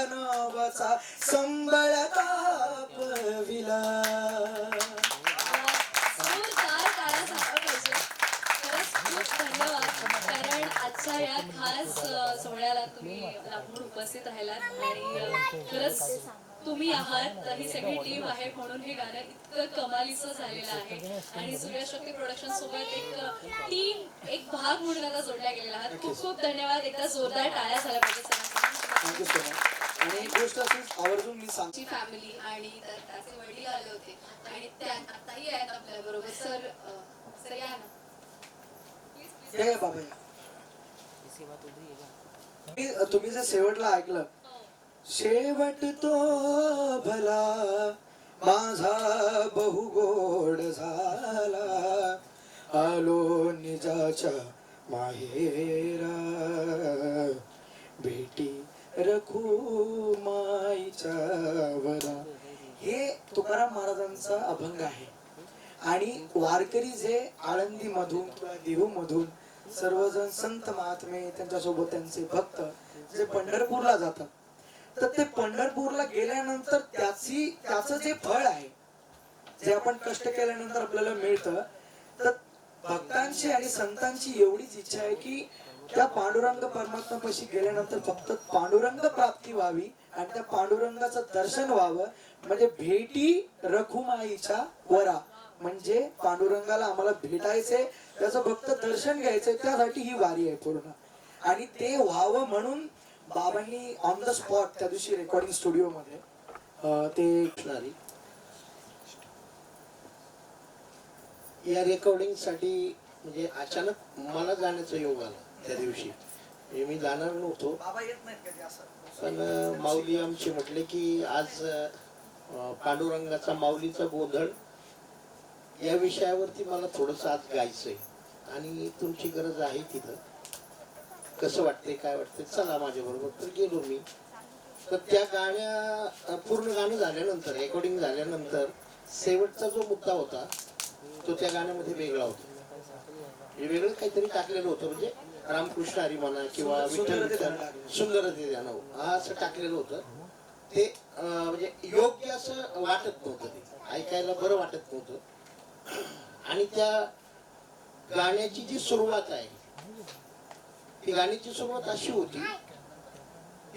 नावाचा संबळ तापविला. कारण आजच्या या खास सोहळ्याला तुम्ही लांबून उपस्थित राहिलात आणि खरंच तुम्ही आहात, ही सगळी टीम आहे म्हणून हे गाणं इतकं कमालीचं झालेलं आहे आणि सूर्यशक्ती प्रोडक्शन सोबत एक टीम, एक भाग म्हणून आता जोडल्या गेलेला आहात. खूप खूप धन्यवाद. एकदा जोरदार टाळ्या झाल्या पाहिजे थँक्यू सो मच. आणि एक गोष्ट अशीच आवर्जून मी सांगतो, फॅमिली आणि त्याचे वडील आले होते आणि त्या आताही आहेत आपल्या बरोबर. सर या ना. हे बाबा तुम्ही जर शेवटला ऐकलं, शेवट तो भला माझा बहु गोड झाला, आलो निजाच्या माहेरा भेटी रखू माईच्या वरा. हे तुकाराम महाराजांचा अभंग आहे. आणि वारकरी जे आळंदी मधून किंवा देहू मधून सर्वजण संत महात्मे त्यांच्यासोबत त्यांचे भक्त जे पंढरपूरला जातात, तर ते पंढरपूरला गेल्यानंतर त्याचं जे फळ आहे, जे आपण कष्ट केल्यानंतर आपल्याला मिळतं, तर भक्तांची आणि संतांची एवढीच इच्छा आहे की त्या पांडुरंग परमात्म्यापाशी गेल्यानंतर फक्त पांडुरंग प्राप्ती व्हावी आणि त्या पांडुरंगाचं दर्शन व्हावं, म्हणजे भेटी रखुमाईच्या वरा, म्हणजे पांडुरंगाला आम्हाला भेटायचंय, त्याचं फक्त दर्शन घ्यायचंय, त्यासाठी ही वारी आहे पूर्ण. आणि ते व्हावं म्हणून बाबांनी ऑन द स्पॉट त्या दिवशी रेकॉर्डिंग स्टुडिओ मध्ये ते या रेकॉर्डिंग साठी म्हणजे अचानक मला जाण्याचा योग आला त्या दिवशी. म्हणजे मी जाणार नव्हतो, बाबा येत नाहीत कधी असं. पण माऊली आमचे म्हटले की आज पांडुरंगाचा माऊलीचा गोंधळ या विषयावरती मला थोडंसं आज गायचंय आणि तुमची गरज आहे तिथं, कसं वाटतंय काय वाटतंय, चला माझ्या बरोबर. तर गेलो मी. तर त्या गाण्या पूर्ण गाणं झाल्यानंतर, रेकॉर्डिंग झाल्यानंतर शेवटचा जो मुद्दा होता तो त्या गाण्यामध्ये वेगळा होता. वेगळं काहीतरी टाकलेलं होतं, म्हणजे रामकृष्ण हरी म्हणा किंवा विठ्ठल सुंदर ते ध्यान असं टाकलेलं होतं. ते म्हणजे योग्य असं वाटत नव्हतं, ते ऐकायला बरं वाटत नव्हतं. आणि त्या गाण्याची जी सुरुवात आहे, ती गाण्याची सुरुवात अशी होती,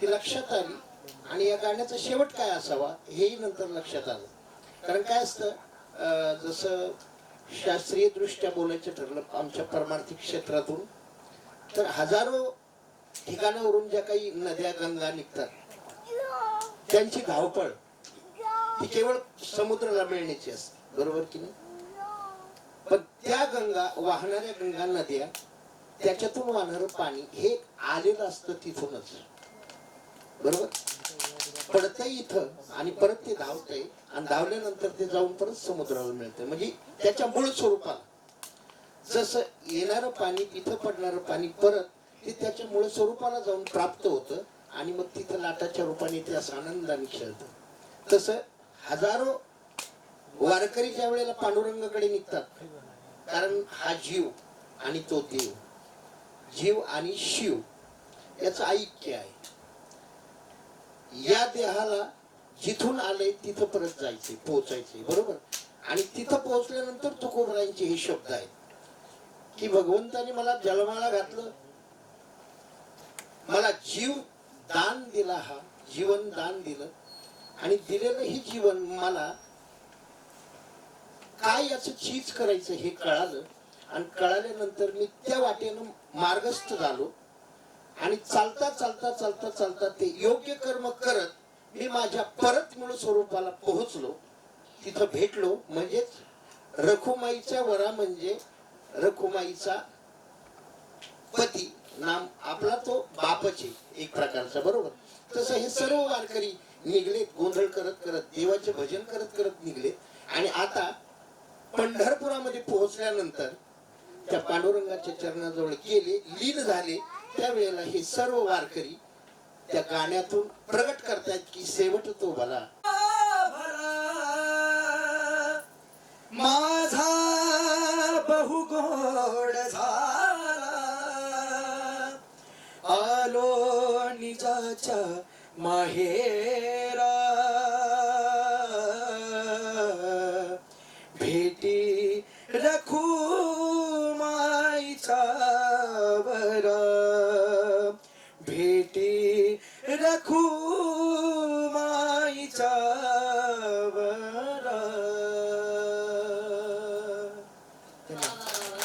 ती लक्षात आली. आणि या गाण्याचा शेवट काय असावा हेही नंतर लक्षात आलं. कारण काय असतं, जसं शास्त्रीय दृष्ट्या बोलायचं ठरलं आमच्या परमार्थिक क्षेत्रातून, तर हजारो ठिकाणावरून ज्या काही नद्या गंगा निघतात त्यांची धावपळ ही केवळ समुद्राला मिळण्याची असते, बरोबर की नाही? पण त्या गंगा, वाहणाऱ्या गंगा नद्या, त्याच्यातून वाहणारं पाणी हे आलेलं असतं तिथूनच, बरोबर? पडतंय इथं आणि परत ते धावतंय आणि धावल्यानंतर ते जाऊन परत समुद्राला मिळतंय. म्हणजे त्याच्या मूळ स्वरूपाला जसं येणारं पाणी, तिथं पडणारं पाणी परत ते त्याच्या मूळ स्वरूपाला जाऊन प्राप्त होतं आणि मग तिथं लाटाच्या रूपाने ते असं आनंदाने खेळतं. तसं हजारो वारकरी ज्या वेळेला पांडुरंगाकडे निघतात, कारण हा जीव आणि तो देव, जीव आणि शिव याचं ऐक्य आहे. या देहाला जिथून आले तिथं परत जायचे, पोहोचायचे, बरोबर? आणि तिथं पोहोचल्यानंतर तुकोबरायांचे हे शब्द आहेत की भगवंताने मला जन्माला घातलं, मला जीव दान दिला, हा जीवन दान दिलं, आणि दिलेलं हे जीवन मला काय याचं चीज करायचं हे कळालं. आणि कळाल्यानंतर मी त्या वाटेनं मार्गस्थ झालो आणि चालता चालता चालता चालता ते योग्य कर्म करत मी माझ्या परत मूळ स्वरूपाला पोहोचलो, तिथं भेटलो. म्हणजेच रखुमाईच्या वरा म्हणजे रखुमाईचा पती, नाम आपला तो बापचे एक प्रकारचा, बरोबर? तसं हे सर्व वारकरी निघलेत, गोंधळ करत करत, देवाचे भजन करत करत निघलेत. आणि आता पंढरपुरामध्ये पोहोचल्यानंतर त्या पांडुरंगाच्या चरणाजवळ गेले, लीन झाले. त्यावेळेला हे सर्व वारकरी त्या गाण्यातून प्रगट करतात की शेवट तो भला, माझा बहुगोड झाला, आलो निजाच्या माहेरा, भेटी रखुमाईच्या वरा, भेटी रखुमाईच्या वरा.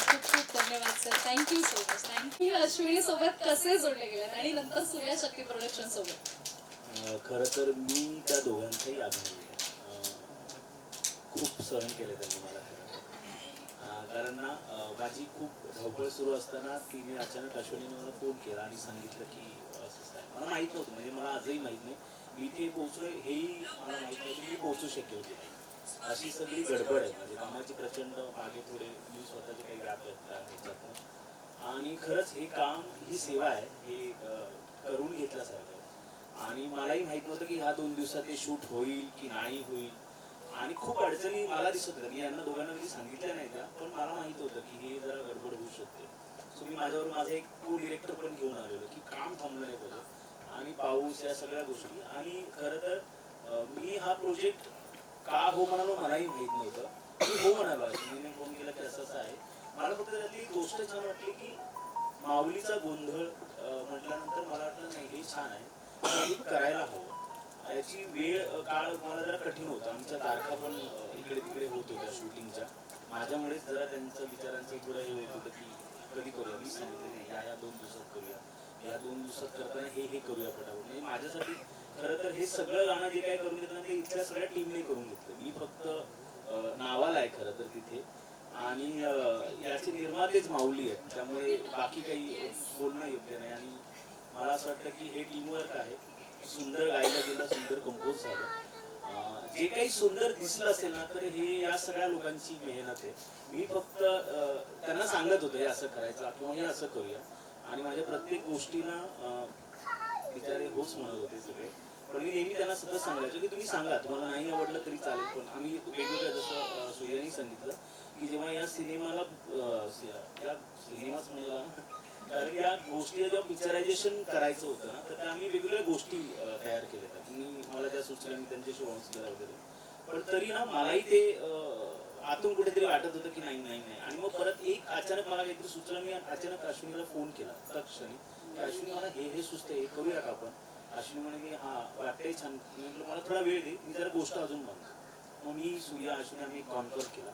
खूप खूप धन्यवाद sir, thank you so much. Thank you. Ashwini सोबत कसे जोडले गेलात आणि नंतर सूर्या शक्ती प्रोडक्शन सोबत? खरं तर मी त्या दोघांचाही आभारी आहे. खूप सहन केलं त्यांनी मला खरं, कारण ना माझी खूप धावपळ सुरू असताना तिने अचानक अश्विनीने मला फोन केला आणि सांगितलं की असंच आहे. मला माहीत नव्हतं, म्हणजे मला आजही माहीत नाही मी ते पोहोचलोय हेही मला माहीत नव्हतं, मी पोहोचू शकेल की नाही. अशी सगळी गडबड आहे, म्हणजे कामाची प्रचंड मागे पुढे, मी स्वतःचे काही गॅप ह्याच्यातनं. आणि खरंच हे काम, ही सेवा आहे, हे करून घेतल्यासारखं. आणि मलाही माहीत नव्हतं की ह्या 2 दिवसात ते शूट होईल की नाही होईल. आणि खूप अडचणी मला दिसत होत्या. मी यांना दोघांना कधी सांगितल्या नाही त्या, पण मला माहित होतं की हे जरा गडबड होऊ शकते. सो मी माझ्यावर माझा एक को डिरेक्टर पण घेऊन आलेलो की काम थांबलं नाही पाहिजे, आणि पाऊस या सगळ्या गोष्टी. आणि खरं तर मी हा प्रोजेक्ट का हो म्हणालो मलाही माहीत नव्हतं. मी हो म्हणालो, मी फोन केला की असं आहे. मला फक्त त्यातली गोष्ट छान वाटली की माऊलीचा गोंधळ म्हटल्यानंतर मला वाटलं नाही हे छान आहे, हे करायला हवं. याची वेळ काळ मला जरा कठीण होता. आमच्या तारखा पण इकडे तिकडे होत होत्या शूटिंगच्या. माझ्यामुळेच जरा त्यांचं विचारांचं थोडं हे होत होतं की कधी करूया. मी सांगितलं नाही, या 2 दिवसात करूया, या 2 दिवसात करताना हे करूया पटापट. म्हणजे माझ्यासाठी खरं तर हे सगळं गाणं जे काय करून घेतलं ते इथल्या सगळ्या टीमने करून घेतलं. मी फक्त नावाला आहे खरं तर तिथे. आणि याचे निर्मातेच माऊली आहेत, त्यामुळे बाकी काही बोलणं योग्य नाही. आणि मला असं वाटतं की हे टीमवर्क आहे. सुंदर गायला गेलं, सुंदर कंपोज झालं. जे काही सुंदर दिसलं असेल ना, तर हे या सगळ्या लोकांची मेहनत आहे. मी फक्त त्यांना सांगत होतो हे असं करायचं किंवा हे असं करूया, आणि माझ्या प्रत्येक गोष्टीला बिचारे होच म्हणत होते सगळे. पण मी नेहमी त्यांना सतत सांगायचो की तुम्ही सांगा, तुम्हाला नाही आवडलं तरी चालेल. पण आम्ही वेगवेगळ्या, जसं सूर्याने सांगितलं की जेव्हा या सिनेमाला या सिनेमाच म्हणला, कारण या गोष्टी जेव्हा पिक्चरायझेशन करायचं होतं ना, तर त्या आम्ही वेगवेगळ्या गोष्टी तयार केल्या. मी मला ज्या सुचल्या मी त्यांच्याशी वाचल्या वगैरे, पण तरी ना मलाही ते आतून कुठेतरी वाटत होतं की नाही नाही नाही. आणि मग परत एक अचानक मला काहीतरी सुचलं. मी अचानक अश्विनीला फोन केला तत्क्षणी की अश्विनी मला हे सुचतंय, हे करूया का आपण. अश्विनी म्हणे की हा वाटतंय छान. मी म्हटलं मला थोडा वेळ दे, मी जरा गोष्ट अजून बनतो. मग मी सूर्या अश्विनी आम्ही कॉन्फर केला,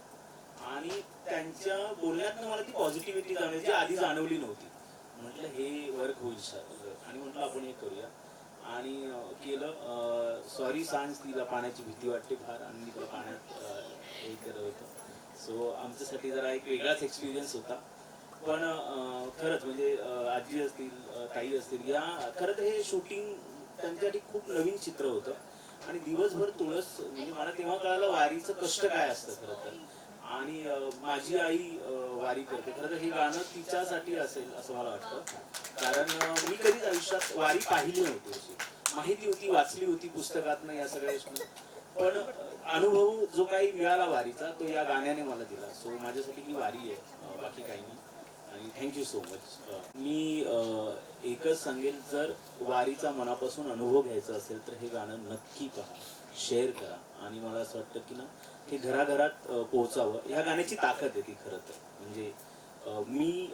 आणि त्यांच्या बोलण्यातनं मला ती पॉझिटिव्हिटी जाणवायची, आधी जाणवली नव्हती. म्हटलं हे वर्क होईल सर, आणि म्हटलं आपण हे करूया. आणि केलं. सॉरी सांज, तिला पाण्याची भीती वाटते फार, आणि मी तिला पाण्यात हे करत होतं. सो आमच्यासाठी जरा एक वेगळाच एक्सपिरियन्स होता. पण खरंच म्हणजे आजी असतील, ताई असतील, या खरं तर हे शूटिंग त्यांच्यासाठी खूप नवीन चित्र होतं. आणि दिवसभर तुळस, म्हणजे मला तेव्हा कळालं वारीचं कष्ट काय असतं खरं तर. आणि माझी आई वारी करते. खरं तर हे गाणं तिच्यासाठी असेल असं मला वाटतं, कारण मी कधीच आयुष्यात वारी पाहिली नव्हती. अशी माहिती होती, वाचली होती पुस्तकातनं या सगळ्या गोष्टी, पण अनुभव जो काही मिळाला वारीचा तो या गाण्याने मला दिला. सो माझ्यासाठी ही वारी आहे, बाकी काही नाही. आणि थँक्यू सो मच. मी एकच सांगेल, जर वारीचा मनापासून अनुभव घ्यायचा असेल तर हे गाणं नक्की पहा, शेअर करा. आणि मला असं वाटतं की ना हे घराघरात पोहोचावं. ह्या गाण्याची ताकद आहे ती खरं तर. म्हणजे मी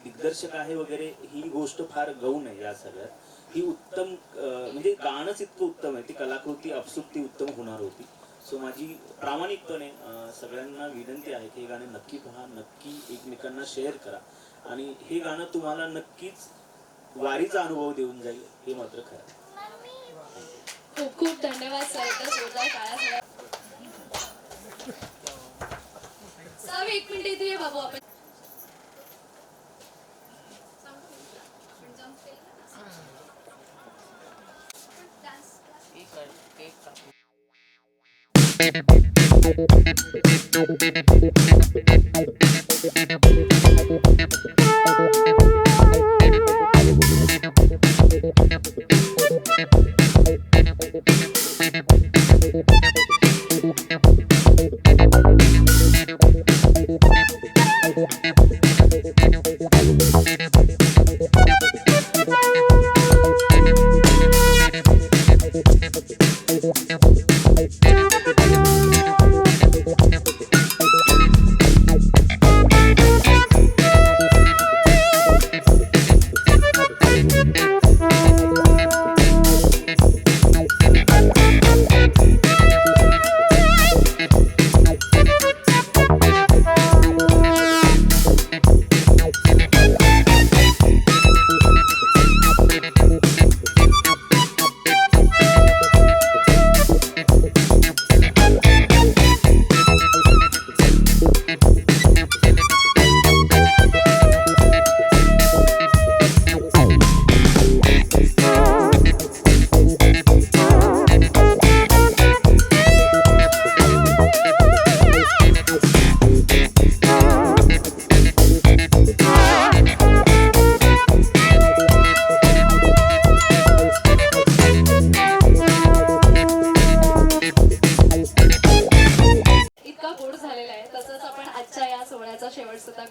दिग्दर्शक आहे वगैरे ही गोष्ट फार गौण आहे या सगळ्यात. ही उत्तम, म्हणजे गाणंच इतकं उत्तम आहे, ती कलाकृती अपसूक उत्तम होणार होती. सो माझी प्रामाणिकपणे सगळ्यांना विनंती आहे की हे गाणं नक्की पहा, नक्की एकमेकांना शेअर करा. आणि हे गाणं तुम्हाला नक्कीच वारीचा अनुभव देऊन जाईल, हे मात्र खरं. खूप खूप धन्यवाद सर. एकदा जोरदार टाळ्या झाल्या. सावी, 1 मिनिट इथे ये बाबू. आपण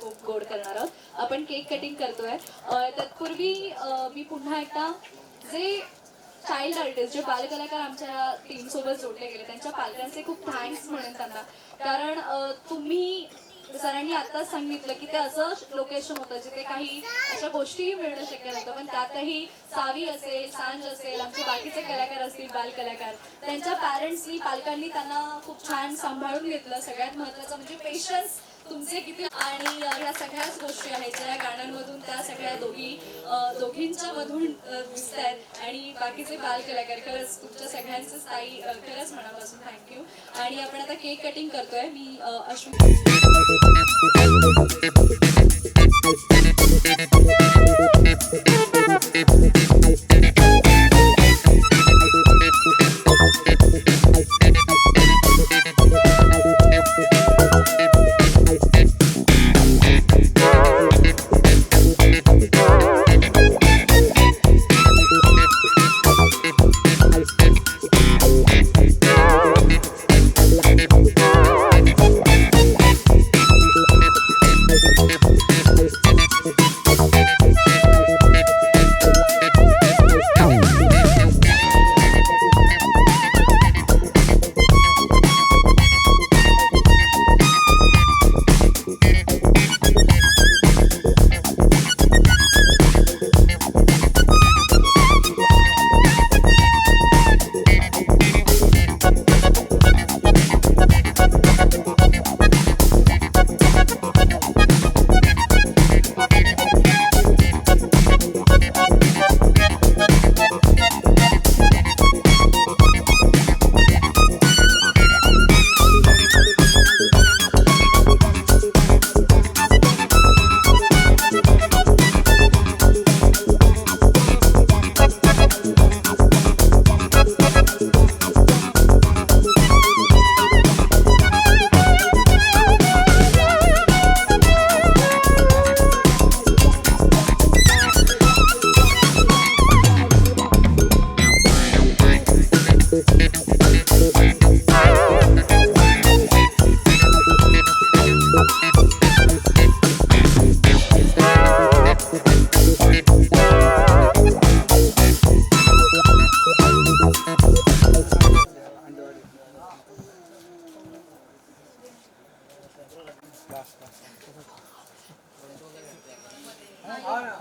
खूप गोड करणार आहोत. आपण केक कटिंग करतोय. तत्पूर्वी मी पुन्हा एकदा जे चाइल्ड आर्टिस्ट, जे बालकलाकार आमच्या टीम सोबत जोडले गेले, त्यांच्या पालकांचे खूप थँक्स म्हणेन त्यांना. कारण तुम्ही सरांनी आत्ताच सांगितलं की ते असं लोकेशन होतं जिथे काही अशा गोष्टीही मिळणं शक्य नव्हतं, पण त्यातही सावी असेल, सांज असेल, आमचे बाकीचे कलाकार असतील, बालकलाकार, त्यांच्या पॅरेंट्सनी, पालकांनी त्यांना खूप छान सांभाळून घेतलं. सगळ्यात महत्त्वाचं म्हणजे पेशन्स तुमचे किती आणि ह्या सगळ्याच गोष्टी आहेत ज्या गाण्यांमधून त्या सगळ्या दोघींच्या मधून दिसत आहेत आणि बाकीचे बाल कलाकार खरंच तुमच्या सगळ्यांचंच ताई खरंच मनापासून थँक्यू. आणि आपण आता केक कटिंग करतोय. मी अश्विनी हा ना.